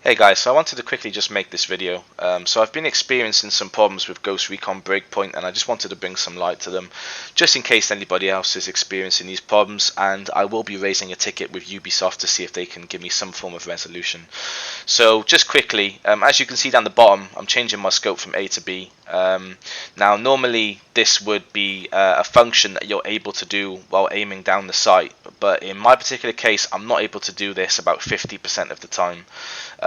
Hey guys, so I wanted to quickly just make this video. So I've been experiencing some problems with Ghost Recon Breakpoint, and I just wanted to bring some light to them, just in case anybody else is experiencing these problems. And I will be raising a ticket with Ubisoft to see if they can give me some form of resolution. So just quickly, as you can see down the bottom, I'm changing my scope from A to B. Now normally this would be a function that you're able to do while aiming down the sight, but in my particular case I'm not able to do this about 50% of the time.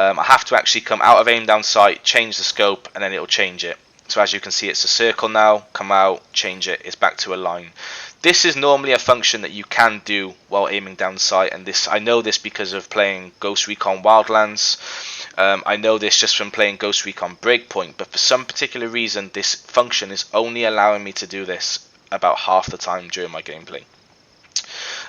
I have to actually come out of aim down sight, change the scope, and then it'll change it. So as you can see, it's a circle now, come out, change it, it's back to a line. This is normally a function that you can do while aiming down sight, and this I know this because of playing Ghost Recon Wildlands. I know this just from playing Ghost Recon Breakpoint, but for some particular reason this function is only allowing me to do this about half the time during my gameplay.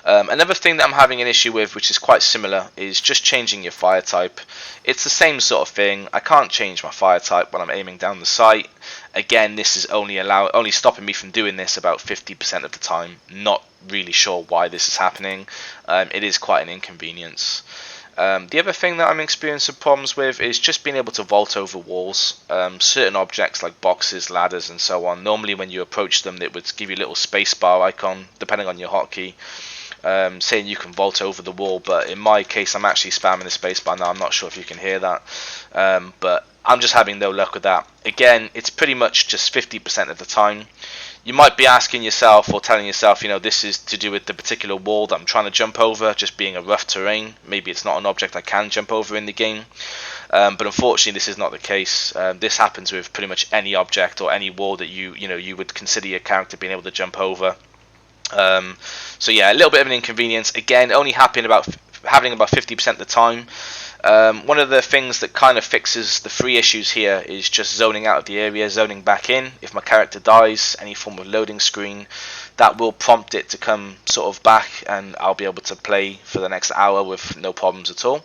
Another thing that I'm having an issue with, which is quite similar, is just changing your fire type. It's the same sort of thing. I can't change my fire type when I'm aiming down the sight. Again, this is only stopping me from doing this about 50% of the time. Not really sure why this is happening. It is quite an inconvenience. The other thing that I'm experiencing problems with is just being able to vault over walls. Certain objects like boxes, ladders and so on, normally when you approach them it would give you a little spacebar icon depending on your hotkey, saying you can vault over the wall, but in my case I'm actually spamming the spacebar now. I'm not sure if you can hear that, but I'm just having no luck with that. Again, it's pretty much just 50% of the time. You might be asking yourself or telling yourself, you know, this is to do with the particular wall that I'm trying to jump over, just being a rough terrain. Maybe it's not an object I can jump over in the game. But unfortunately this is not the case. This happens with pretty much any object or any wall that you would consider your character being able to jump over. So yeah, a little bit of an inconvenience. Again, only happening about 50% of the time. One of the things that kind of fixes the three issues here is just zoning out of the area, zoning back in. If my character dies, any form of loading screen, that will prompt it to come sort of back, and I'll be able to play for the next hour with no problems at all.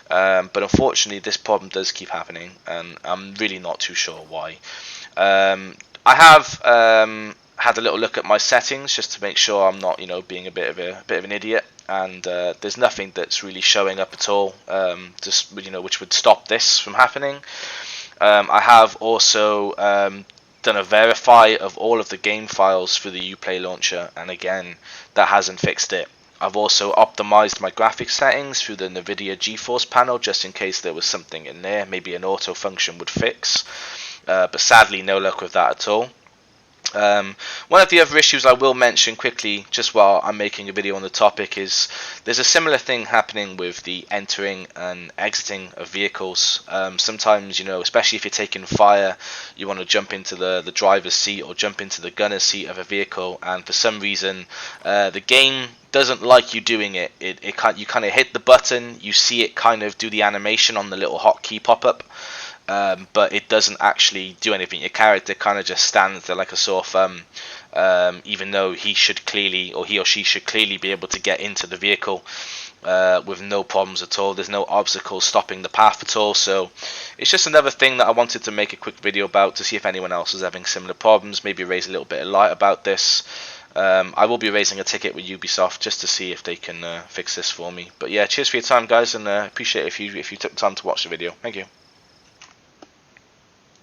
But unfortunately this problem does keep happening, and I'm really not too sure why. I have had a little look at my settings just to make sure I'm not, being a bit of an idiot, and there's nothing that's really showing up at all, which would stop this from happening. I have also done a verify of all of the game files through the Uplay launcher, and again that hasn't fixed it. I've also optimized my graphics settings through the NVIDIA GeForce panel just in case there was something in there maybe an auto function would fix, but sadly no luck with that at all. One of the other issues I will mention quickly just while I'm making a video on the topic is there's a similar thing happening with the entering and exiting of vehicles. Sometimes, especially if you're taking fire, you want to jump into the driver's seat or jump into the gunner's seat of a vehicle, and for some reason the game doesn't like you doing it. You kind of hit the button, you see it kind of do the animation on the little hotkey pop-up, but it doesn't actually do anything. Your character kind of just stands there like a sore thumb, even though he or she should clearly be able to get into the vehicle with no problems at all. There's no obstacles stopping the path at all. So it's just another thing that I wanted to make a quick video about to see if anyone else is having similar problems, maybe raise a little bit of light about this. I will be raising a ticket with Ubisoft just to see if they can fix this for me. But yeah, cheers for your time guys, and appreciate it if you took time to watch the video. Thank you.